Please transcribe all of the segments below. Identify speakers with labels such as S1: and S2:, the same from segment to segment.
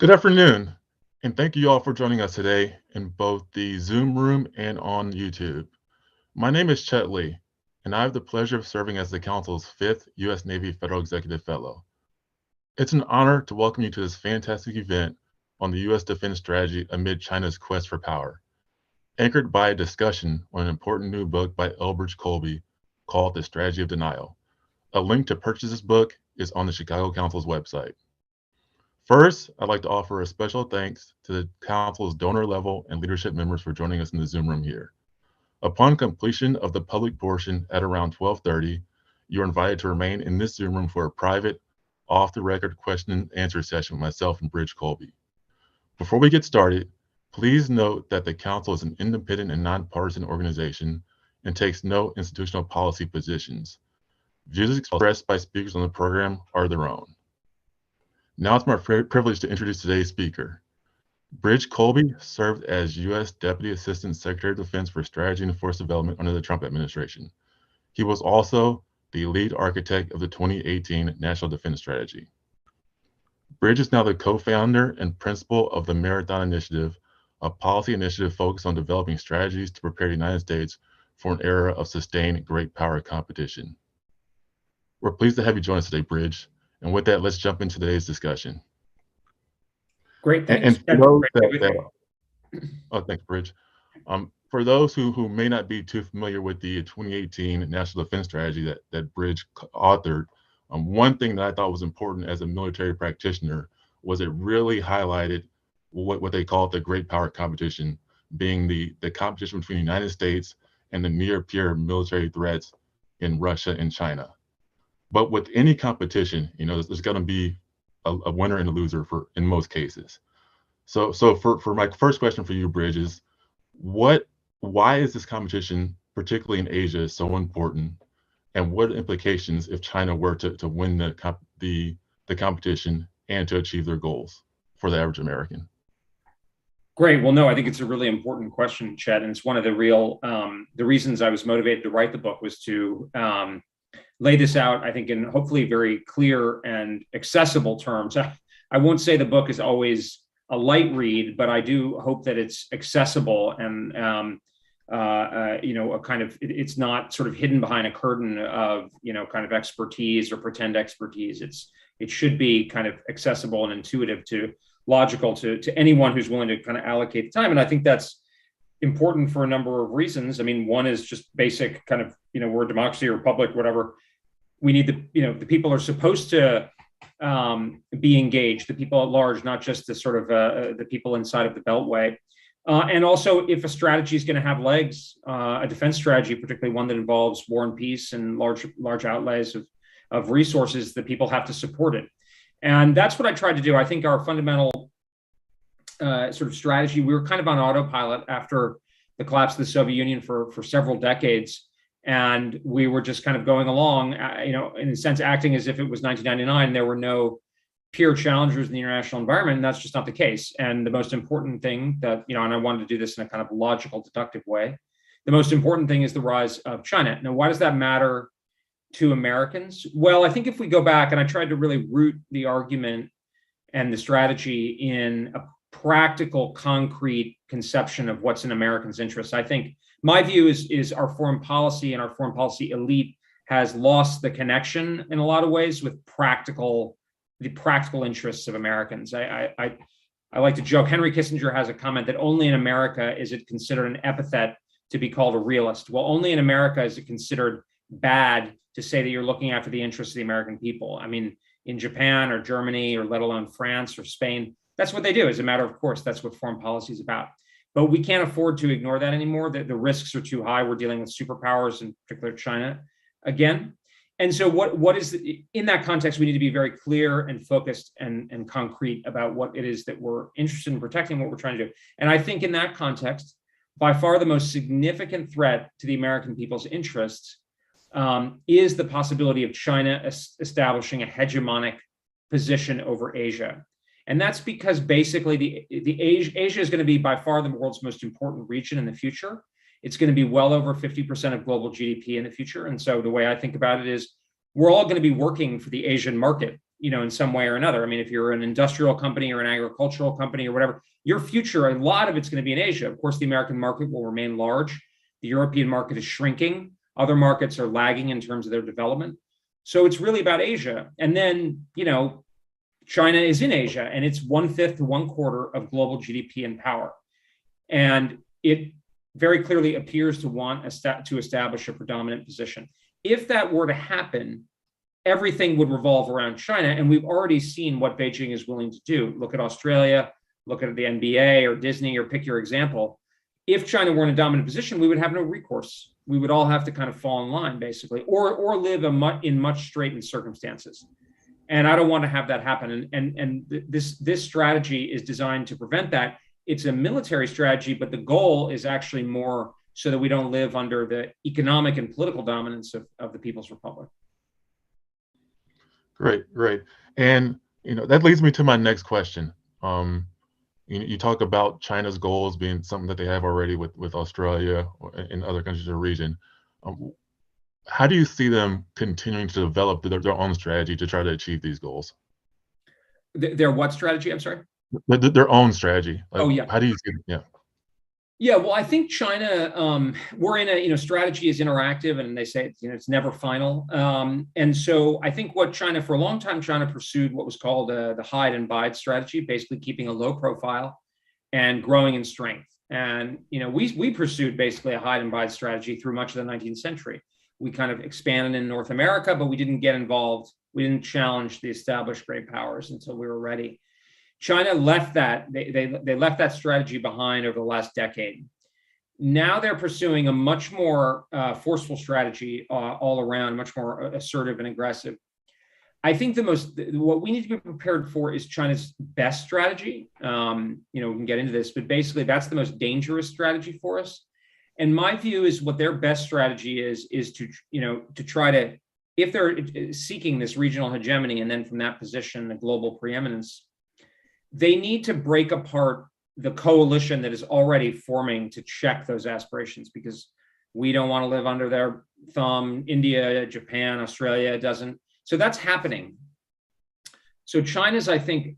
S1: Good afternoon, and thank you all for joining us today in both the Zoom room and on YouTube. My name is Chet, and I have the pleasure of serving as the Council's 5th U.S. Navy Federal Executive Fellow. It's an honor to welcome you to this fantastic event on the U.S. defense strategy amid China's quest for power, anchored by a discussion on an important new book by Elbridge Colby called The Strategy of Denial. A link to purchase this book is on the Chicago Council's website. First, I'd like to offer a special thanks to the Council's donor level and leadership members for joining us in the Zoom room here. Upon completion of the public portion at around 12:30, you're invited to remain in this Zoom room for a private, off-the-record question and answer session with myself and Elbridge Colby. Before we get started, please note that the Council is an independent and nonpartisan organization and takes no institutional policy positions. Views expressed by speakers on the program are their own. Now it's my privilege to introduce today's speaker. Elbridge Colby served as U.S. Deputy Assistant Secretary of Defense for Strategy and Force Development under the Trump administration. He was also the lead architect of the 2018 National Defense Strategy. Elbridge is now the co-founder and principal of the Marathon Initiative, a policy initiative focused on developing strategies to prepare the United States for an era of sustained great power competition. We're pleased to have you join us today, Elbridge. And with that, let's jump into today's discussion.
S2: Great, thanks.
S1: And for those thanks, Elbridge. For those who may not be too familiar with the 2018 National Defense Strategy that Elbridge authored, one thing that I thought was important as a military practitioner was it really highlighted what they call the great power competition, being the competition between the United States and the near-peer military threats in Russia and China. But with any competition, there's going to be a winner and a loser in most cases. So for my first question for you, Elbridge, is why is this competition, particularly in Asia, so important? And what are the implications if China were to win the competition and to achieve their goals for the average American?
S2: Great. Well, no, I think it's a really important question, Chet, and it's one of the reasons I was motivated to write the book was to lay this out, I think, in hopefully very clear and accessible terms. I won't say the book is always a light read, but I do hope that it's accessible and it's not sort of hidden behind a curtain of kind of expertise or pretend expertise. It should be kind of accessible and intuitive logical to anyone who's willing to kind of allocate the time. And I think that's important for a number of reasons. I mean, one is just basic kind of, we're a democracy or republic, whatever. We need the people are supposed to be engaged, the people at large, not just the sort of the people inside of the Beltway. And also, if a strategy is going to have legs, a defense strategy, particularly one that involves war and peace and large outlays of resources, the people have to support it. And that's what I tried to do. I think our fundamental sort of strategy, we were kind of on autopilot after the collapse of the Soviet Union for several decades. And we were just kind of going along, in a sense, acting as if it was 1999. There were no peer challengers in the international environment, and that's just not the case. And the most important thing that, and I wanted to do this in a kind of logical, deductive way, the most important thing is the rise of China. Now, why does that matter to Americans? Well, I think if we go back, and I tried to really root the argument and the strategy in a practical, concrete conception of what's in Americans' interests. I think my view is our foreign policy and our foreign policy elite has lost the connection in a lot of ways with the practical interests of Americans. I like to joke, Henry Kissinger has a comment that only in America is it considered an epithet to be called a realist. Well, only in America is it considered bad to say that you're looking after the interests of the American people. I mean, in Japan or Germany or let alone France or Spain, that's what they do. As a matter of course, that's what foreign policy is about. But we can't afford to ignore that anymore. The risks are too high. We're dealing with superpowers, in particular China, again. And so what is, in that context, we need to be very clear and focused and concrete about what it is that we're interested in protecting, what we're trying to do. And I think in that context, by far the most significant threat to the American people's interests is the possibility of China establishing a hegemonic position over Asia. And that's because basically Asia is going to be by far the world's most important region in the future. It's going to be well over 50% of global GDP in the future. And so the way I think about it is we're all going to be working for the Asian market in some way or another. I mean, if you're an industrial company or an agricultural company or whatever, your future, a lot of it's going to be in Asia. Of course, the American market will remain large. The European market is shrinking. Other markets are lagging in terms of their development. So it's really about Asia. And then, China is in Asia, and it's 1/5 to 1/4 of global GDP and power. And it very clearly appears to want to establish a predominant position. If that were to happen, everything would revolve around China. And we've already seen what Beijing is willing to do. Look at Australia, look at the NBA or Disney, or pick your example. If China were in a dominant position, we would have no recourse. We would all have to kind of fall in line, basically, or live in much straitened circumstances. And I don't want to have that happen. And this strategy is designed to prevent that. It's a military strategy, but the goal is actually more so that we don't live under the economic and political dominance of the People's Republic.
S1: Great. And that leads me to my next question. You talk about China's goals being something that they have already with Australia and other countries in the region. How do you see them continuing to develop their own strategy to try to achieve these goals?
S2: Their what strategy? I'm sorry?
S1: Their own strategy.
S2: Oh, yeah.
S1: How do you see it? Yeah.
S2: Yeah, well, I think China, we're in a, strategy is interactive, and they say, it's never final. And so I think for a long time, China pursued what was called the hide and bide strategy, basically keeping a low profile and growing in strength. And, we pursued basically a hide and bide strategy through much of the 19th century. We kind of expanded in North America, but we didn't get involved. We didn't challenge the established great powers until we were ready. China left that, they left that strategy behind over the last decade. Now they're pursuing a much more forceful strategy all around, much more assertive and aggressive. I think what we need to be prepared for is China's best strategy. We can get into this, but basically that's the most dangerous strategy for us. And my view is what their best strategy is to try to, if they're seeking this regional hegemony and then from that position, the global preeminence, they need to break apart the coalition that is already forming to check those aspirations, because we don't want to live under their thumb. India, Japan, Australia doesn't. So that's happening. So China's, I think,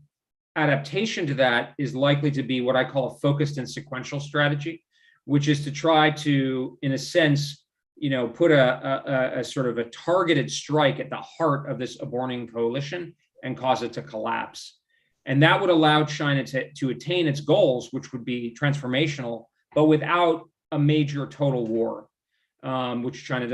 S2: adaptation to that is likely to be what I call a focused and sequential strategy, which is to try to, in a sense, put a sort of a targeted strike at the heart of this aborting coalition and cause it to collapse. And that would allow China to attain its goals, which would be transformational, but without a major total war, which China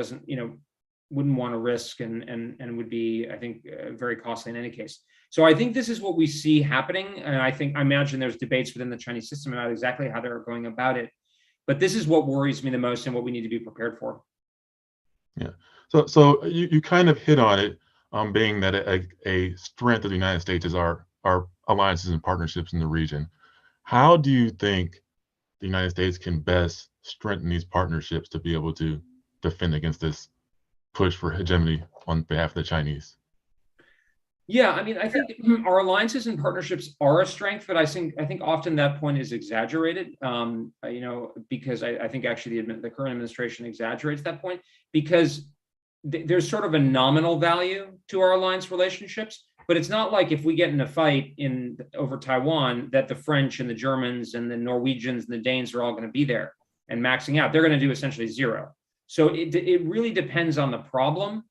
S2: wouldn't want to risk and would be, I think, very costly in any case. So I think this is what we see happening. And I imagine there's debates within the Chinese system about exactly how they're going about it. But this is what worries me the most and what we need to be prepared for.
S1: Yeah. So you kind of hit on it, being that a strength of the United States is our alliances and partnerships in the region. How do you think the United States can best strengthen these partnerships to be able to defend against this push for hegemony on behalf of the Chinese?
S2: Yeah, I mean, I think our alliances and partnerships are a strength, but I think often that point is exaggerated. Because I think actually the current administration exaggerates that point, because there's sort of a nominal value to our alliance relationships. But it's not like if we get in a fight over Taiwan that the French and the Germans and the Norwegians and the Danes are all going to be there and maxing out. They're going to do essentially zero. So it really depends on the problem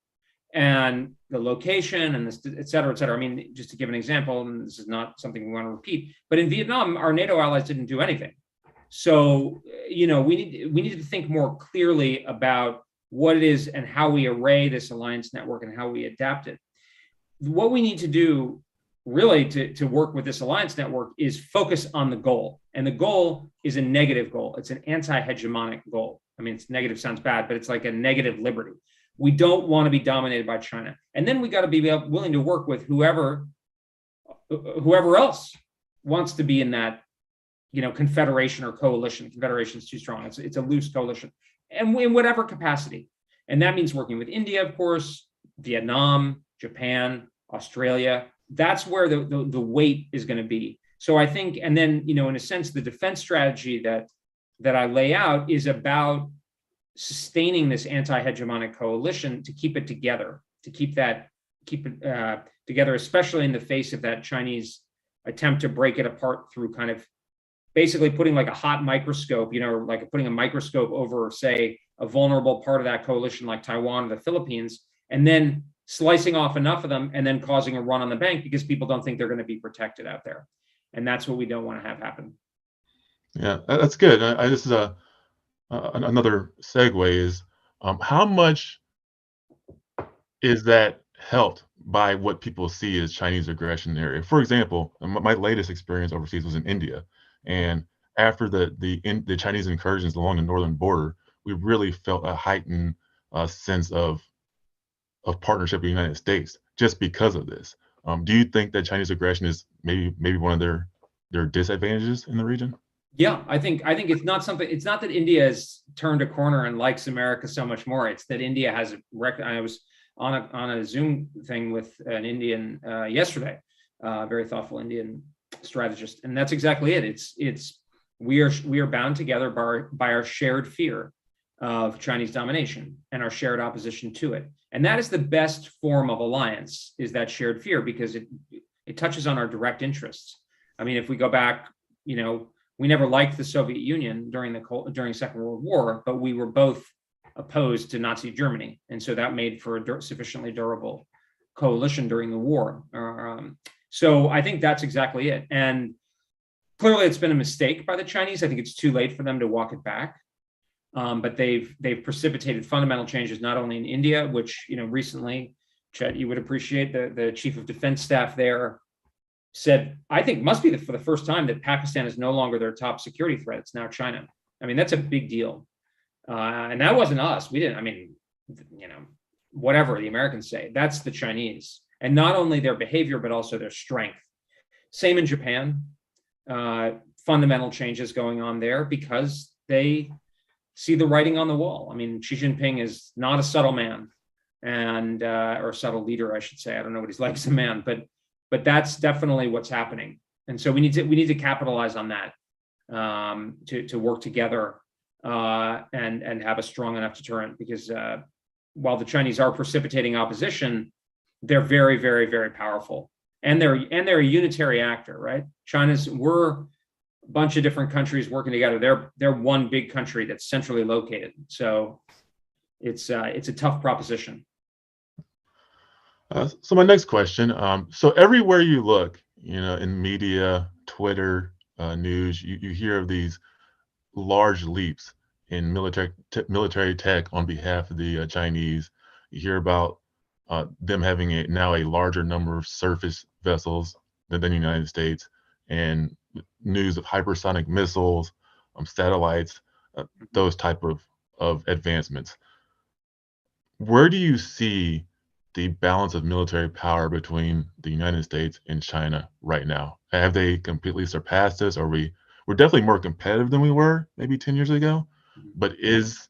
S2: and the location and et cetera, et cetera. I mean, just to give an example, and this is not something we want to repeat, but in Vietnam, our NATO allies didn't do anything. So, we need to think more clearly about what it is and how we array this alliance network and how we adapt it. What we need to do really to work with this alliance network is focus on the goal. And the goal is a negative goal. It's an anti-hegemonic goal. I mean, it's negative sounds bad, but it's like a negative liberty. We don't want to be dominated by China. And then we got to be willing to work with whoever else wants to be in that, confederation or coalition. Confederation is too strong. It's a loose coalition, and in whatever capacity. And that means working with India, of course, Vietnam, Japan, Australia. That's where the weight is going to be. So I think, and then, in a sense, the defense strategy that I lay out is about sustaining this anti-hegemonic coalition to keep it together, to keep that keep it together, especially in the face of that Chinese attempt to break it apart through kind of basically putting like a hot microscope, like putting a microscope over, say, a vulnerable part of that coalition like Taiwan or the Philippines, and then slicing off enough of them and then causing a run on the bank because people don't think they're going to be protected out there. And that's what we don't want to have happen.
S1: Yeah, that's good. This is another segue is how much is that helped by what people see as Chinese aggression area? For example, my latest experience overseas was in India, and after the Chinese incursions along the northern border, we really felt a heightened sense of partnership with the United States just because of this. Do you think that Chinese aggression is maybe one of their disadvantages in the region?
S2: Yeah, I think it's not something. It's not that India has turned a corner and likes America so much more. It's that India has I was on a Zoom thing with an Indian yesterday, very thoughtful Indian strategist, and that's exactly it. We are bound together by our shared fear of Chinese domination and our shared opposition to it, and that is the best form of alliance. Is that shared fear because it touches on our direct interests. I mean, if we go back, we never liked the Soviet Union during Second World War, but we were both opposed to Nazi Germany, and so that made for a sufficiently durable coalition during the war. So I think that's exactly it. And clearly, it's been a mistake by the Chinese. I think it's too late for them to walk it back. But they've precipitated fundamental changes not only in India, which recently, Chet, you would appreciate the chief of defense staff there said, I think must be for the first time that Pakistan is no longer their top security threat. It's now China. I mean, that's a big deal. And that wasn't us. We didn't, whatever the Americans say, that's the Chinese. And not only their behavior, but also their strength. Same in Japan. Fundamental changes going on there because they see the writing on the wall. I mean, Xi Jinping is not a subtle man or a subtle leader, I should say. I don't know what he's like as a man, but that's definitely what's happening. And so we need to capitalize on that to work together and have a strong enough deterrent, because while the Chinese are precipitating opposition, they're very, very, very powerful, and they're a unitary actor, right? We're a bunch of different countries working together. They're one big country that's centrally located. So it's a tough proposition.
S1: So my next question, so everywhere you look, in media, Twitter, news, you hear of these large leaps in military tech on behalf of the Chinese. You hear about them having now a larger number of surface vessels than the United States, and news of hypersonic missiles, satellites, those type of advancements. Where do you see the balance of military power between the United States and China right now? Have they completely surpassed us? We're definitely more competitive than we were maybe 10 years ago, but is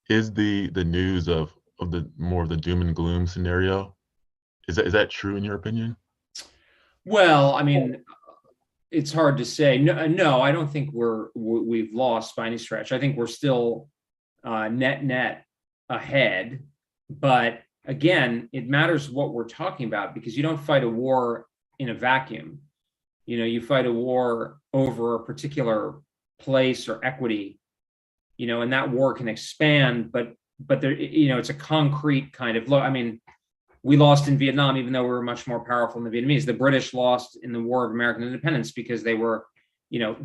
S1: the news of the more of the doom and gloom scenario, is that true in your opinion?
S2: Well, I mean, it's hard to say. No, I don't think we've lost by any stretch. I think we're still net ahead, but again, it matters what we're talking about, because you don't fight a war in a vacuum. You fight a war over a particular place or equity, and that war can expand, but there, it's a concrete kind of look. I mean, we lost in Vietnam, even though we were much more powerful than the Vietnamese. The British lost in the War of American Independence because they were,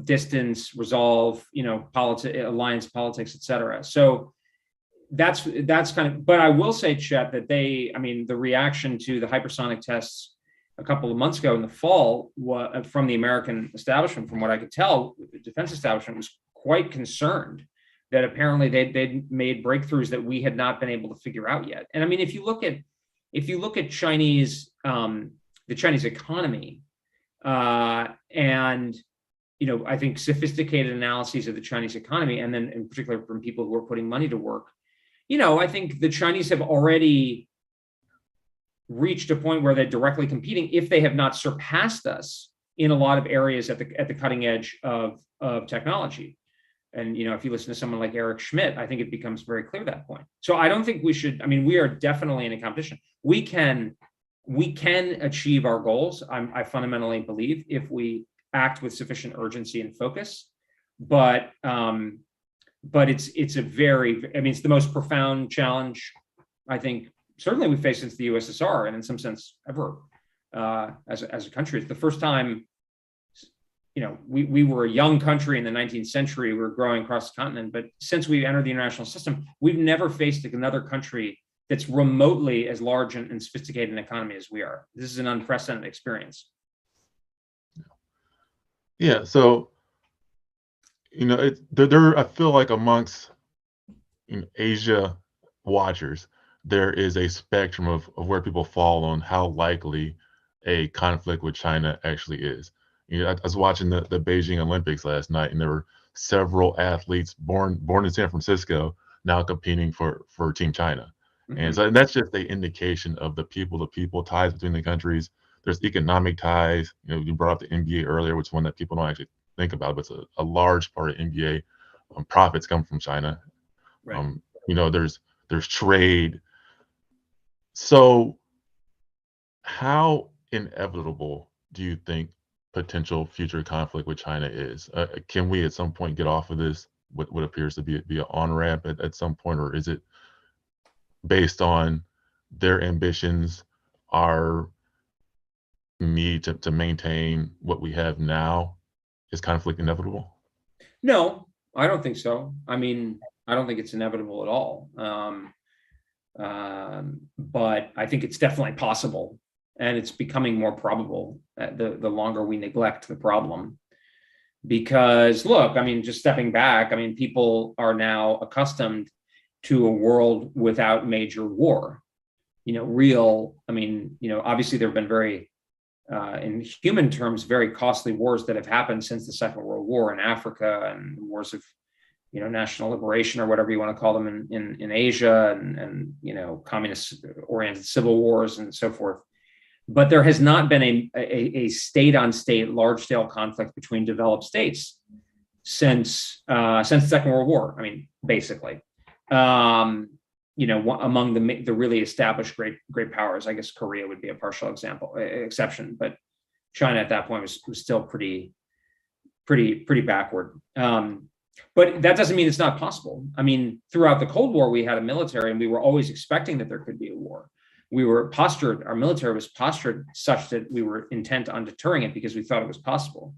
S2: distance, resolve, alliance politics, et cetera. So that's kind of, but I will say, Chet, that the reaction to the hypersonic tests a couple of months ago in the fall from the American establishment, from what I could tell, the defense establishment was quite concerned that apparently they'd made breakthroughs that we had not been able to figure out yet. And I mean, if you look at Chinese, the Chinese economy, and I think sophisticated analyses of the Chinese economy, and then in particular from people who are putting money to work, I think the Chinese have already reached a point where they're directly competing, if they have not surpassed us in a lot of areas at the cutting edge of technology. And if you listen to someone like Eric Schmidt, I think it becomes very clear that point. So I don't think we should. I mean, we are definitely in a competition. We can achieve our goals. I fundamentally believe, if we act with sufficient urgency and focus. But it's a very, I mean, it's the most profound challenge, I think, certainly we faced since the USSR, and in some sense ever, as a country. It's the first time, we were a young country in the 19th century. We were growing across the continent, but since we entered the international system, we've never faced another country that's remotely as large and sophisticated an economy as we are. This is an unprecedented experience.
S1: Yeah. So, I feel like amongst Asia watchers, there is a spectrum of where people fall on how likely a conflict with China actually is. I was watching the Beijing Olympics last night, and there were several athletes born in San Francisco now competing for Team China. Mm-hmm. And so that's just an indication of the people-to-people ties between the countries. There's economic ties. You brought up the NBA earlier, which is one that people don't actually think about, but it's a large part of NBA profits come from China. Right. There's trade. So how inevitable do you think potential future conflict with China is? Can we at some point get off of this, what appears to be an on-ramp at some point, or is it based on their ambitions, our need to maintain what we have now? Is conflict inevitable?
S2: No, I don't think so. I mean, I don't think it's inevitable at all. But I think it's definitely possible, and it's becoming more probable the longer we neglect the problem. Because look, I mean, just stepping back, I mean, people are now accustomed to a world without major war. Obviously there have been very, in human terms, very costly wars that have happened since the Second World War in Africa, and wars of, national liberation, or whatever you want to call them, in Asia, and communist-oriented civil wars and so forth. But there has not been a state-on-state, large-scale conflict between developed states since the Second World War. I mean, basically, among the really established great powers. I guess Korea would be a partial exception, but China at that point was still pretty backward. But that doesn't mean it's not possible. I mean, throughout the Cold War, we had a military, and we were always expecting that there could be a war. Our military was postured such that we were intent on deterring it because we thought it was possible.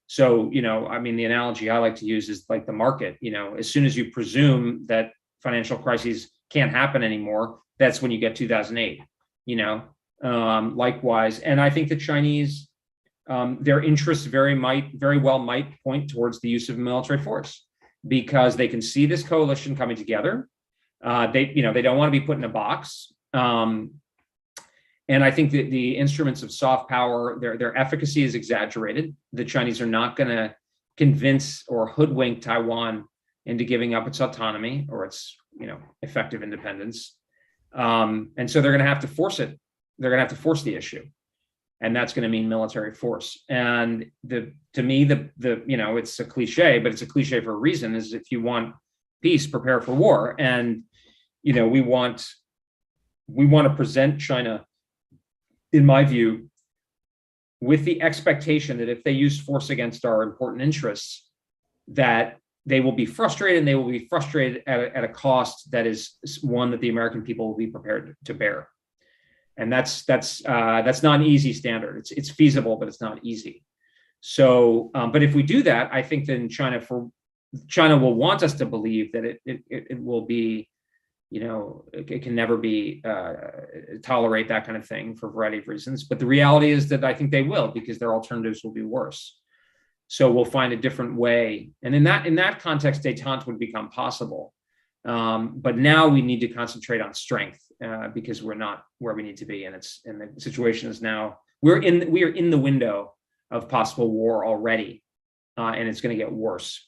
S2: So, the analogy I like to use is like the market. As soon as you presume that financial crises can't happen anymore, that's when you get 2008, likewise. And I think the Chinese, their interests very well might point towards the use of military force, because they can see this coalition coming together. They don't want to be put in a box. And I think that the instruments of soft power, their efficacy is exaggerated. The Chinese are not going to convince or hoodwink Taiwan into giving up its autonomy or its, effective independence. And so they're going to have to force it. They're going to have to force the issue. And that's going to mean military force. And to me, it's a cliche, but it's a cliche for a reason, is if you want peace, prepare for war. And, we want to present China, in my view, with the expectation that if they use force against our important interests, that they will be frustrated, and they will be frustrated at a cost that is one that the American people will be prepared to bear. And that's not an easy standard. It's feasible, but it's not easy. So, but if we do that, I think then China will want us to believe that it will be, it can never be tolerate that kind of thing for a variety of reasons. But the reality is that I think they will, because their alternatives will be worse. So we'll find a different way. And in that context, détente would become possible. But now we need to concentrate on strength, because we're not where we need to be. And the situation is now, we are in the window of possible war already, and it's going to get worse.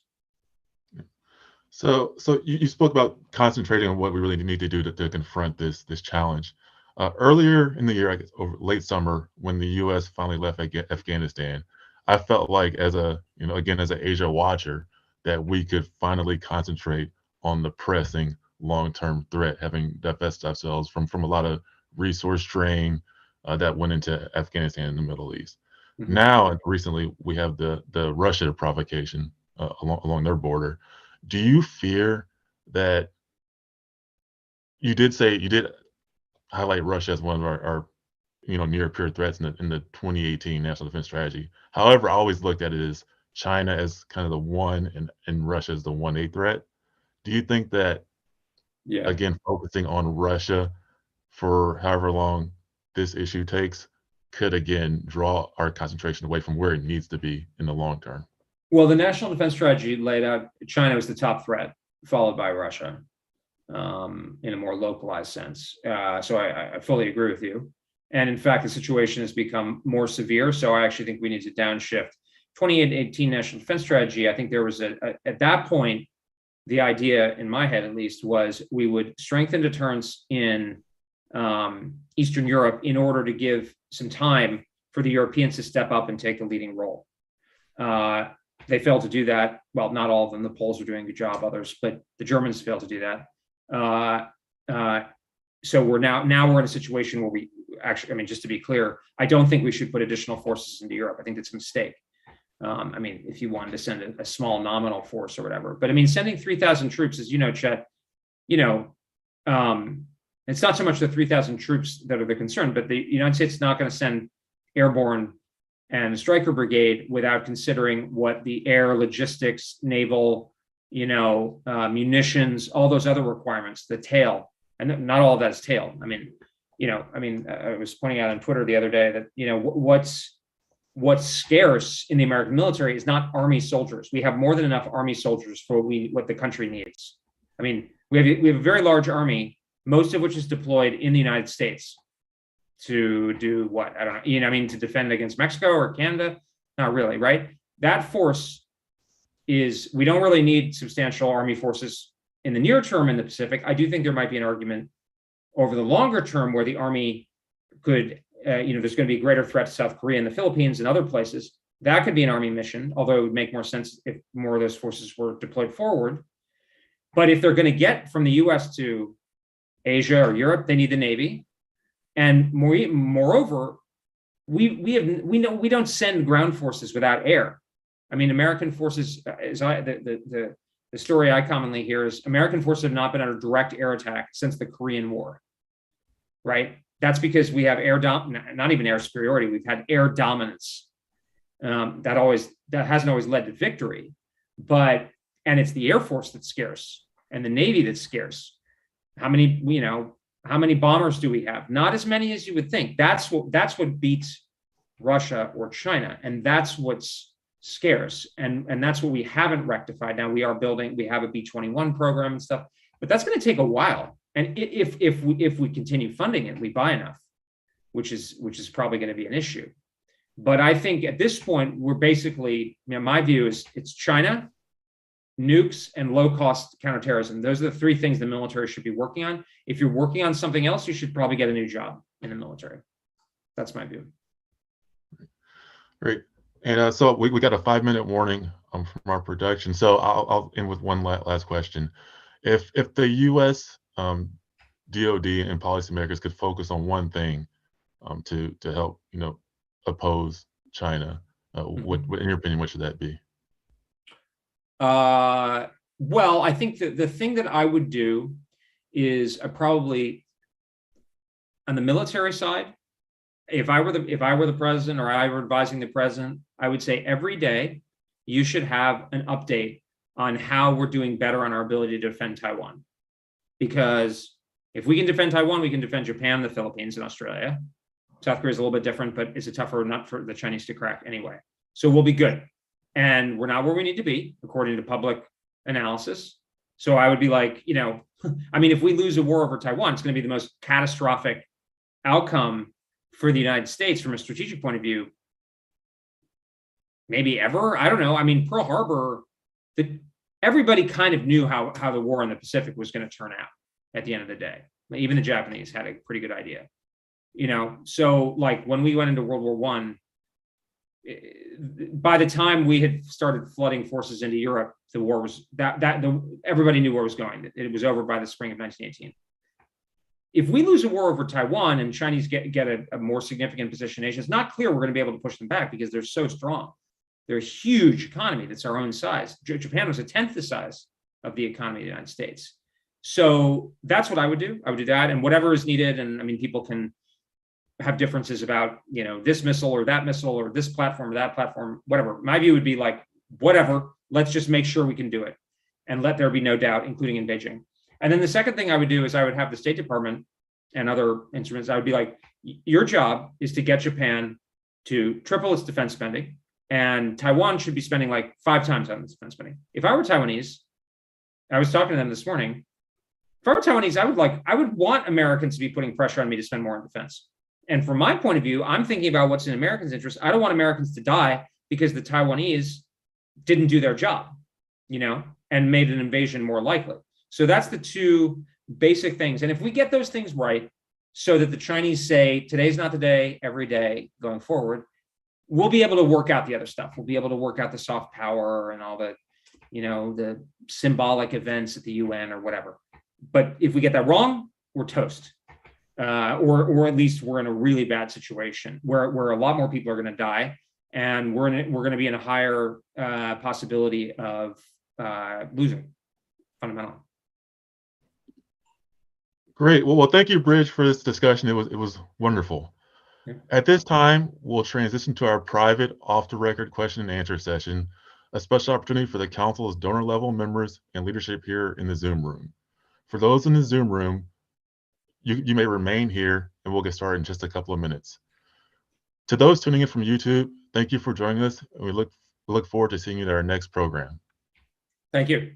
S1: So you spoke about concentrating on what we really need to do to confront this challenge. Earlier in the year, I guess over late summer, when the U.S. finally left Afghanistan, I felt like, as an Asia watcher, that we could finally concentrate on the pressing long-term threat, having divested ourselves from a lot of resource drain that went into Afghanistan and the Middle East.
S2: Mm-hmm.
S1: Now, recently, we have the Russia provocation along their border. Do you fear that you did highlight Russia as one of our near peer threats in the 2018 National Defense Strategy? However, I always looked at it as China as kind of the one and Russia as the 1A threat. Do you think that,
S2: Yeah.
S1: again, focusing on Russia for however long this issue takes could again draw our concentration away from where it needs to be in the long term?
S2: Well, the National Defense Strategy laid out China as the top threat, followed by Russia, in a more localized sense. So I fully agree with you. And in fact, the situation has become more severe. So I actually think we need to downshift. 2018 National Defense Strategy, I think there was at that point, the idea in my head at least was we would strengthen deterrence in Eastern Europe in order to give some time for the Europeans to step up and take the leading role. They failed to do that. Well, not all of them. The Poles are doing a good job, others, but the Germans failed to do that. So we're we're in a situation where we actually, I mean, just to be clear, I don't think we should put additional forces into Europe. I think that's a mistake. I mean, if you wanted to send a small nominal force or whatever, but I mean, sending 3,000 troops, as you know, Chet, it's not so much the 3,000 troops that are the concern, but the United States is not going to send airborne and a Stryker brigade without considering what the air, logistics, naval, munitions, all those other requirements, the tail, and not all of that is tail. I mean, I was pointing out on Twitter the other day that, what's scarce in the American military is not Army soldiers. We have more than enough Army soldiers for what the country needs. I mean, we have a very large Army, most of which is deployed in the United States to do what? I don't know, to defend against Mexico or Canada? Not really, right? That force we don't really need substantial Army forces in the near term in the Pacific. I do think there might be an argument over the longer term where the Army could, there's going to be a greater threat to South Korea and the Philippines and other places. That could be an Army mission, although it would make more sense if more of those forces were deployed forward. But if they're going to get from the US to Asia or Europe, they need the Navy. And moreover, we don't send ground forces without air. I mean, American forces, the story I commonly hear is American forces have not been under direct air attack since the Korean War, right? That's because we have not even air superiority. We've had air dominance. That hasn't always led to victory, and it's the Air Force that's scarce and the Navy that's scarce. How many bombers do we have? Not as many as you would think. That's what beats Russia or China, and that's what's scarce, and that's what we haven't rectified. Now we have a B-21 program and stuff, but that's going to take a while. And if we continue funding it, we buy enough, which is probably going to be an issue. But I think at this point we're basically, my view is it's China, nukes, and low-cost counterterrorism. Those are the three things the military should be working on. If you're working on something else, you should probably get a new job in the military. That's my view.
S1: Great. And so we got a 5-minute warning from our production. So I'll end with one last question. If the U.S. DoD and policymakers could focus on one thing to help oppose China, what in your opinion, what should that be?
S2: Well, I think that the thing that I would do is probably on the military side. If I were the president or I were advising the president, I would say every day you should have an update on how we're doing better on our ability to defend Taiwan. Because if we can defend Taiwan, we can defend Japan, the Philippines, and Australia. South Korea is a little bit different, but it's a tougher nut for the Chinese to crack anyway. So we'll be good. And we're not where we need to be, according to public analysis. So I would be like, if we lose a war over Taiwan, it's going to be the most catastrophic outcome for the United States from a strategic point of view, maybe ever. I don't know. I mean, Pearl Harbor, everybody kind of knew how the war in the Pacific was going to turn out at the end of the day. Even the Japanese had a pretty good idea. So like when we went into World War I, by the time we had started flooding forces into Europe, the war was everybody knew where it was going. It was over by the spring of 1918. If we lose a war over Taiwan and Chinese get a more significant position in Asia, it's not clear we're going to be able to push them back because they're so strong. They're a huge economy that's our own size. Japan was a tenth the size of the economy of the United States. So that's what I would do. I would do that, and whatever is needed. And I mean, people can have differences about, this missile or that missile or this platform or that platform, whatever. My view would be like, whatever, let's just make sure we can do it and let there be no doubt, including in Beijing. And then the second thing I would do is I would have the State Department and other instruments. I would be like, your job is to get Japan to triple its defense spending, and Taiwan should be spending like 5 times on defense spending. If I were Taiwanese, I was talking to them this morning. If I were Taiwanese, I would want Americans to be putting pressure on me to spend more on defense. And from my point of view, I'm thinking about what's in Americans' interest. I don't want Americans to die because the Taiwanese didn't do their job, and made an invasion more likely. So that's the two basic things. And if we get those things right, so that the Chinese say, today's not the day, every day going forward, we'll be able to work out the other stuff. We'll be able to work out the soft power and all the, the symbolic events at the UN or whatever. But if we get that wrong, we're toast. Or at least we're in a really bad situation where a lot more people are going to die, and we're going to be in a higher possibility of losing fundamentally.
S1: Great. Well, thank you, Bridge, for this discussion. It was wonderful. Yeah. At this time, we'll transition to our private, off-the-record question and answer session, a special opportunity for the Council's donor-level members and leadership here in the Zoom room. For those in the Zoom room, you may remain here, and we'll get started in just a couple of minutes. To those tuning in from YouTube, thank you for joining us, and we look forward to seeing you at our next program.
S2: Thank you.